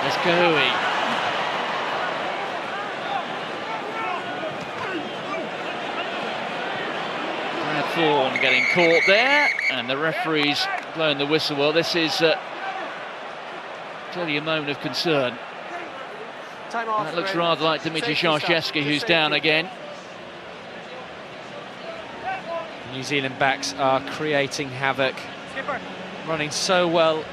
There's Kahui. Brad Thorne getting caught there, and the referee's blowing the whistle. Well, this is clearly a moment of concern. That looks rather like Dimitri Sharshevsky, who's down again. New Zealand backs are creating havoc, running so well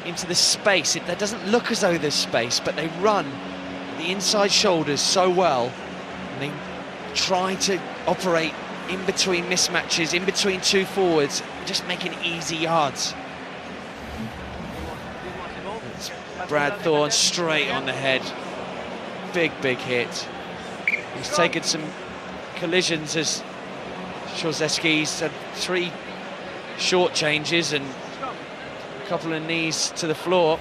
into the space. There doesn't look as though there's space, but they run the inside shoulders so well, and they try to operate in between mismatches, in between two forwards, just making easy yards. It's Brad Thorne straight on the head. Big hit. He's taken some collisions as Sharshevsky's had 3 short changes and a couple of knees to the floor.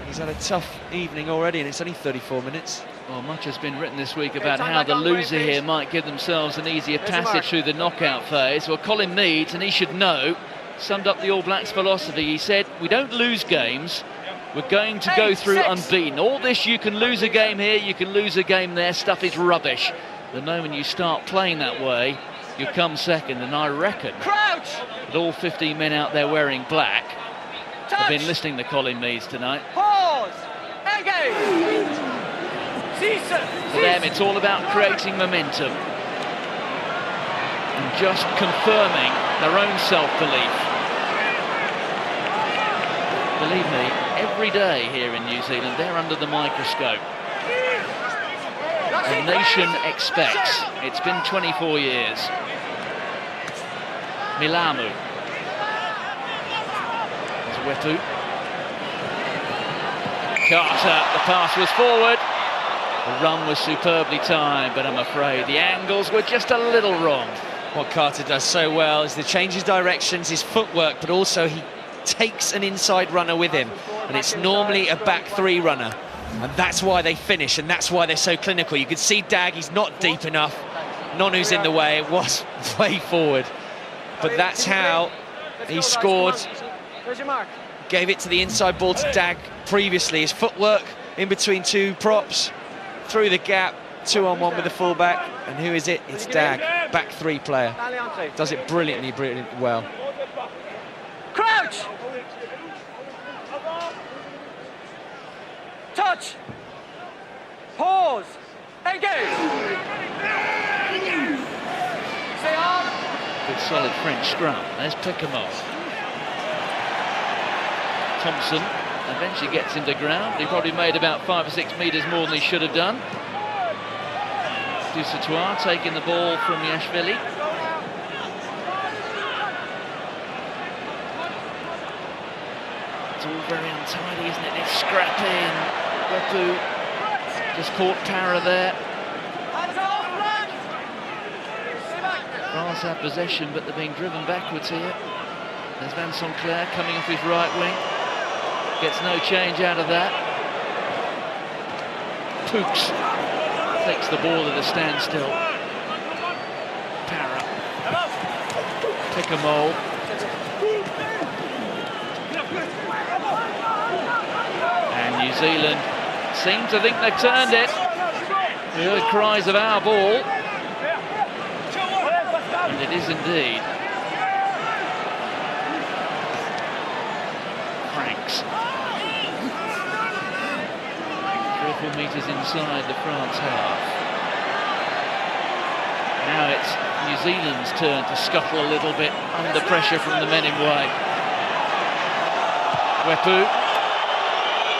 He's had a tough evening already, and it's only 34 minutes. Well, much has been written this week about how the loser here might give themselves an easier passage through the knockout phase. Well, Colin Meads, and he should know, summed up the All Blacks' philosophy. He said, we don't lose games, we're going to go through unbeaten. All this, you can lose a game here, you can lose a game there, stuff is rubbish. The moment you start playing that way, you come second, and I reckon that all 15 men out there wearing black have been listening to Colin Meads tonight. Pause! Engage! For them, it's all about creating momentum and just confirming their own self-belief. Believe me, every day here in New Zealand, they're under the microscope. The nation expects. It's been 24 years. Milamu. There's Wetu. Carter, the pass was forward. The run was superbly timed, but I'm afraid the angles were just a little wrong. What Carter does so well is to change his directions, his footwork, but also he takes an inside runner with him, and it's normally a back 3 runner, and that's why they finish, and that's why they're so clinical. You can see Dag, he's not deep enough. Nonu's in the way, it was way forward, but that's how he scored. Gave it to the inside ball to Dag previously. His footwork in between 2 props, through the gap, 2-on-1 with the fullback, and who is it? It's Dag, back 3 player. Does it brilliantly well. Crouch! Touch! Pause! Engage! Stay on! Good solid French scrum. There's Picamol. Thompson eventually gets him to ground. He probably made about 5 or 6 metres more than he should have done. Dusatoir taking the ball from Yashvili. It's all very untidy, isn't it? It's scrapping. Wetu just caught Tara there. France have possession, but they're being driven backwards here. There's Van Sinclair coming off his right wing. Gets no change out of that. Pooks takes the ball at a standstill. Para. Picamol. And New Zealand seem to think they've turned it. We heard cries of our ball. And it is indeed. Franks. 3 or 4 metres inside the France half. Now it's New Zealand's turn to scuttle a little bit under pressure from the men in white. Wetu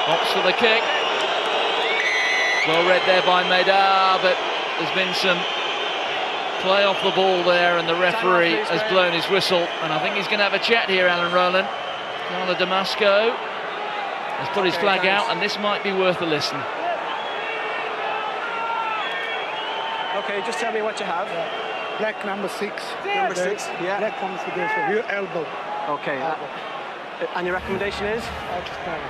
opts for the kick. Well read there by Medard, but there's been some play off the ball there, and the referee has blown his whistle, and I think he's going to have a chat here, Alan Rowland. Carla Damasco has put his flag out, and this might be worth a listen. Okay, just tell me what you have. Black number 6. Number 6, yeah. Black number 6, your elbow. Okay. And your recommendation is?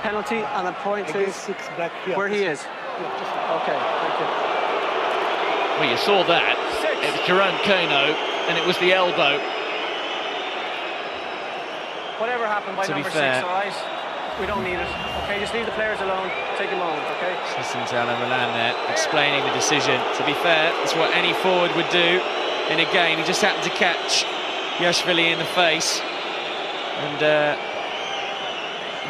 Penalty, and the point is 6 black here. where he is. Okay, thank you. Well, you saw that. It was Jerome Kano, and it was the elbow. Whatever happened by To be number fair, 6, all right? we don't need it. Okay, just leave the players alone. Take a moment, okay? Listen to Alan Milan there, explaining the decision. To be fair, that's what any forward would do in a game. He just happened to catch Yashvili in the face. And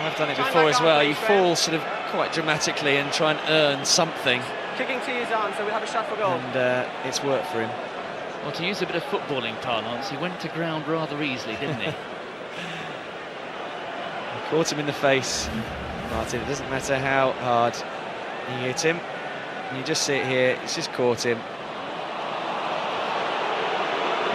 I've done it before as well. You fall sort of quite dramatically and try and earn something. Kicking tee is on, so we have a shot for goal. And it's worked for him. Well, to use a bit of footballing parlance, he went to ground rather easily, didn't he? Caught him in the face, Martin. It doesn't matter how hard he hit him. You just see it here, it's just caught him.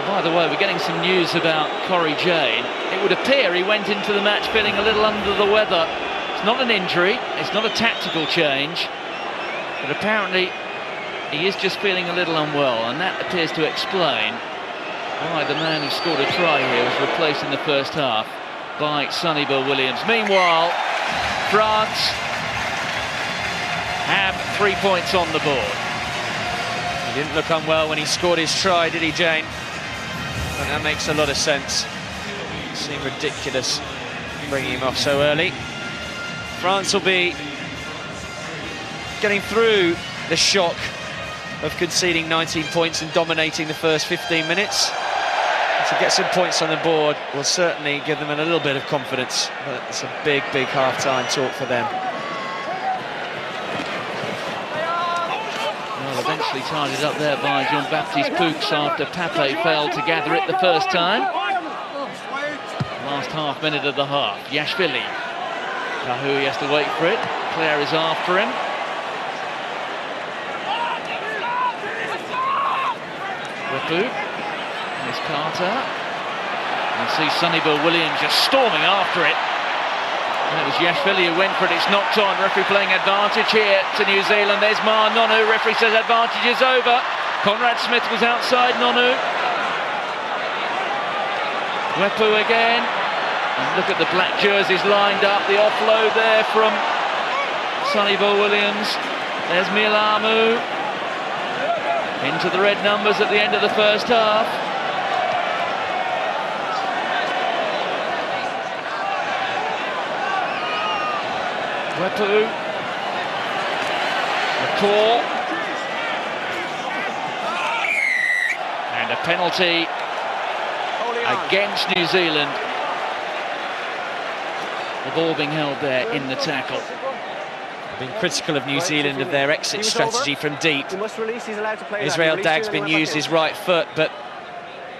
By the way, we're getting some news about Corey Jane. It would appear he went into the match feeling a little under the weather. It's not an injury, it's not a tactical change, but apparently he is just feeling a little unwell, and that appears to explain why the man who scored a try here was replaced in the first half by Sonny Bill Williams. Meanwhile, France have 3 points on the board. He didn't look unwell when he scored his try, did he, Jane? And that makes a lot of sense. It seemed ridiculous bringing him off so early. France will be getting through the shock of conceding 19 points and dominating the first 15 minutes. To get some points on the board will certainly give them a little bit of confidence, but it's a big, big half-time talk for them. Well, eventually tidied up there by Jean-Baptiste Poux after Pape failed to gather it the first time. Last half minute of the half. Yashvili. Kahu, he has to wait for it. Claire is after him. Whippu. There's Carter. You see Sonny Bill Williams just storming after it. And it was Yashvili who went for it. It's knocked on. Referee playing advantage here to New Zealand. There's Ma Nonu. Referee says advantage is over. Conrad Smith was outside Nonu. Whippu again. And look at the black jerseys lined up. The offload there from Sonny Bill Williams. There's Milamu. Into the red numbers at the end of the first half. Whippu. McCall. And a penalty against New Zealand. The ball being held there in the tackle. Been critical of New Zealand of their exit strategy from deep. Israel Dagg's been used his right foot, but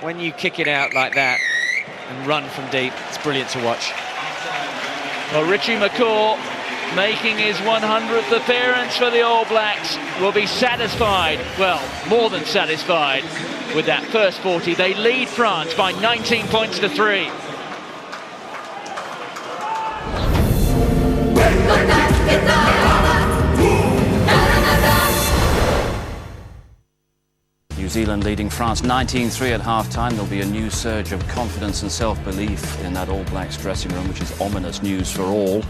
when you kick it out like that and run from deep, it's brilliant to watch. Well, Richie McCaw, making his 100th appearance for the All Blacks, will be satisfied, well, more than satisfied with that first 40. They lead France by 19 points to 3. New Zealand leading France 19-3 at half-time. There'll be a new surge of confidence and self-belief in that All Blacks dressing room, which is ominous news for all,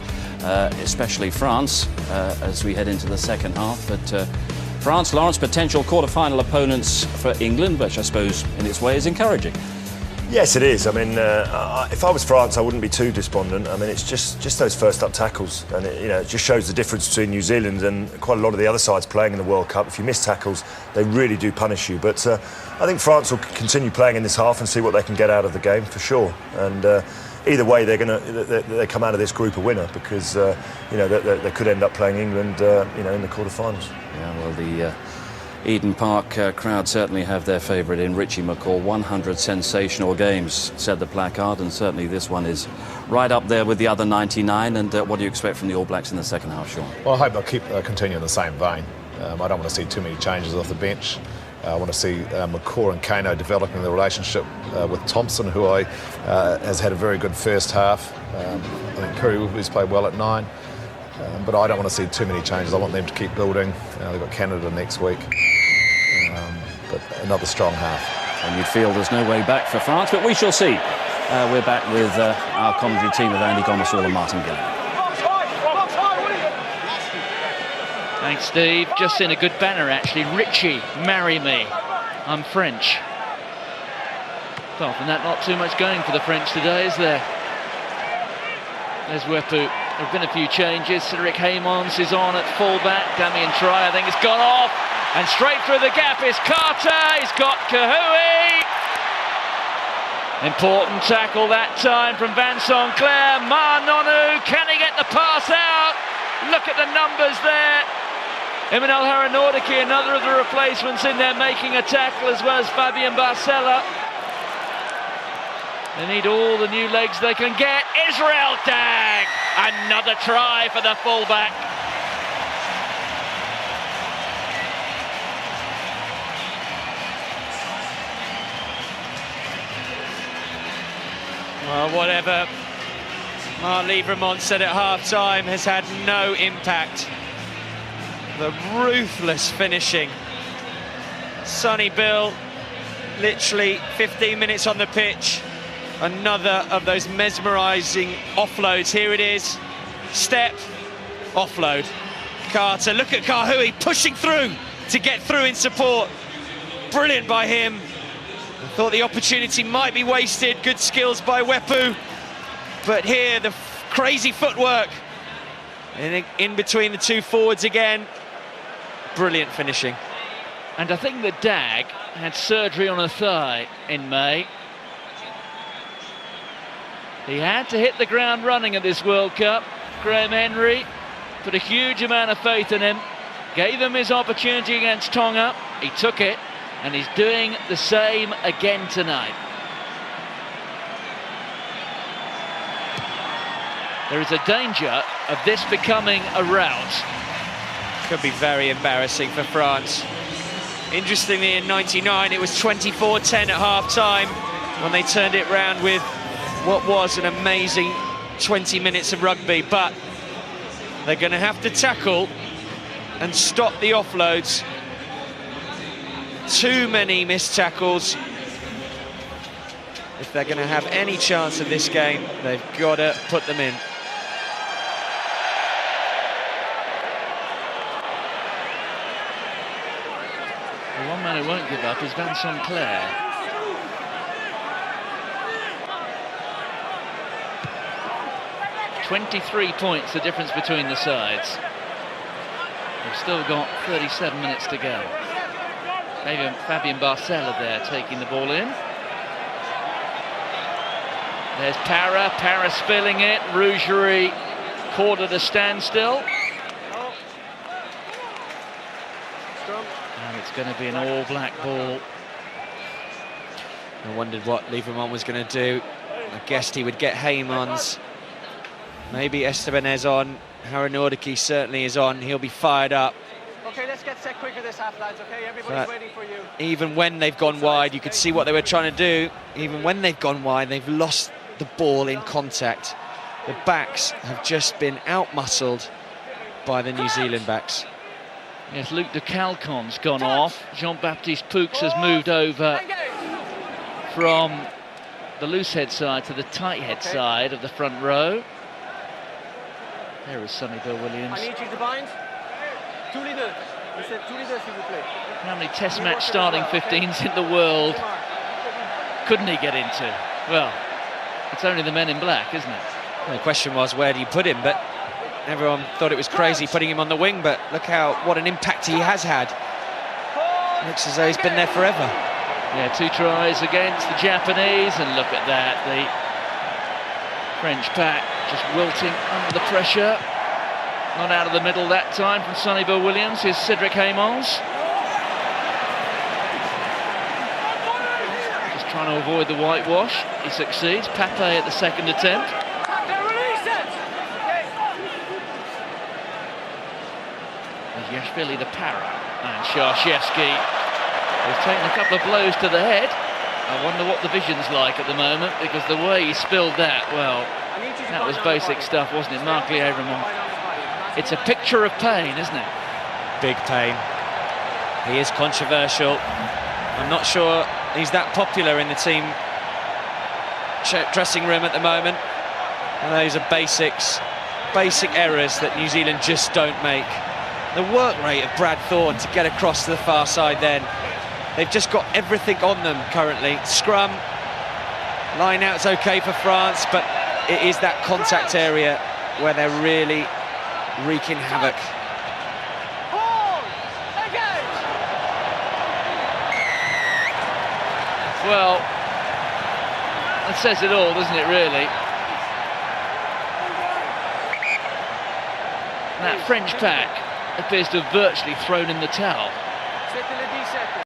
especially France, as we head into the second half. But France, Lawrence, potential quarter-final opponents for England, which I suppose in its way is encouraging. Yes, it is. I mean, if I was France, I wouldn't be too despondent. I mean, it's just those first-up tackles, and it just shows the difference between New Zealand and quite a lot of the other sides playing in the World Cup. If you miss tackles, they really do punish you. But I think France will continue playing in this half and see what they can get out of the game for sure. And either way, they come out of this group a winner because they could end up playing England, in the quarterfinals. Yeah, well, the Eden Park crowd certainly have their favourite in Richie McCaw. 100 sensational games, said the placard, and certainly this one is right up there with the other 99. And what do you expect from the All Blacks in the second half, Sean? Well, I hope they'll continue in the same vein. I don't want to see too many changes off the bench. I want to see McCaw and Kano developing the relationship with Thompson, who has had a very good first half. I think Curry's played well at 9. But I don't want to see too many changes. I want them to keep building. They've got Canada next week. But another strong half. And you'd feel there's no way back for France, but we shall see. We're back with our commentary team of Andy Gomersall and Martin Gillen. Thanks, Steve. Just seen a good banner, actually. Richie, marry me. I'm French. Apart from that, not too much going for the French today, is there? There's Whippu. There have been a few changes. Cedric Haymons is on at fullback. Damien Try, I think, has gone off. And straight through the gap is Carter. He's got Kahui. Important tackle that time from Vincent Clair. Nonu, can he get the pass out? Look at the numbers there. Emmanuel Haranordaki, another of the replacements in there, making a tackle, as well as Fabien Barcella. They need all the new legs they can get. Israel Dag! Another try for the fullback. Well, whatever Marc Livremont said at half-time has had no impact. The ruthless finishing. Sonny Bill, literally 15 minutes on the pitch. Another of those mesmerising offloads. Here it is. Step, offload. Carter, look at Kahui pushing through to get through in support. Brilliant by him. I thought the opportunity might be wasted. Good skills by Wepu. But here, the crazy footwork. In between the two forwards again. Brilliant finishing. And I think that Dag had surgery on a thigh in May. He had to hit the ground running at this World Cup. Graham Henry put a huge amount of faith in him, gave him his opportunity against Tonga. He took it, and he's doing the same again tonight. There is a danger of this becoming a rout. Could be very embarrassing for France. Interestingly, in '99, it was 24-10 at half-time when they turned it round with what was an amazing 20 minutes of rugby, but they're going to have to tackle and stop the offloads. Too many missed tackles. If they're going to have any chance of this game, they've got to put them in. The one man who won't give up is Vincent Clair. "23 points the difference between the sides. We've still got 37 minutes to go. Fabien Barcella there taking the ball in. There's Para spilling it. Rougerie caught at a standstill. And it's going to be an all-black ball. I wondered what Livremont was going to do. I guessed he would get Haymons. Maybe Estebanez on. Haranordaki certainly is on. He'll be fired up. Okay, let's get set quicker this half, lads, okay? Everybody's waiting for you. Even when they've gone wide, you could see what they were trying to do. Even when they've gone wide, they've lost the ball in contact. The backs have just been out-muscled by the New Zealand backs. Yes, Luc de Calcon's gone off. Jean-Baptiste Poux has moved over from the loose head side to the tight head side of the front row. There is Sonny Bill Williams. I need you to bind. Two leaders. He said 2 leaders he would play. How many Test match starting 15s in the world couldn't he get into? Well, it's only the men in black, isn't it? Well, the question was, where do you put him? But everyone thought it was crazy putting him on the wing, but look what an impact he has had. Looks as though he's been there forever. Yeah, 2 tries against the Japanese, and look at that. The French pack just wilting under the pressure. Not out of the middle that time from Sonny Bill Williams. Here's Cedric Haymons. Just trying to avoid the whitewash. He succeeds. Pape at the second attempt. There's Yashvili the Para. And Sharshevsky has taken a couple of blows to the head. I wonder what the vision's like at the moment, because the way he spilled that, well, that was basic stuff, wasn't it? Marc Livremont. It's a picture of pain, isn't it? Big pain. He is controversial. I'm not sure he's that popular in the team dressing room at the moment. And those are basic errors that New Zealand just don't make. The work rate of Brad Thorne to get across to the far side then. They've just got everything on them currently. Scrum, line out's okay for France, but it is that contact area where they're really wreaking havoc. Well, that says it all, doesn't it, really? That French pack appears to have virtually thrown in the towel.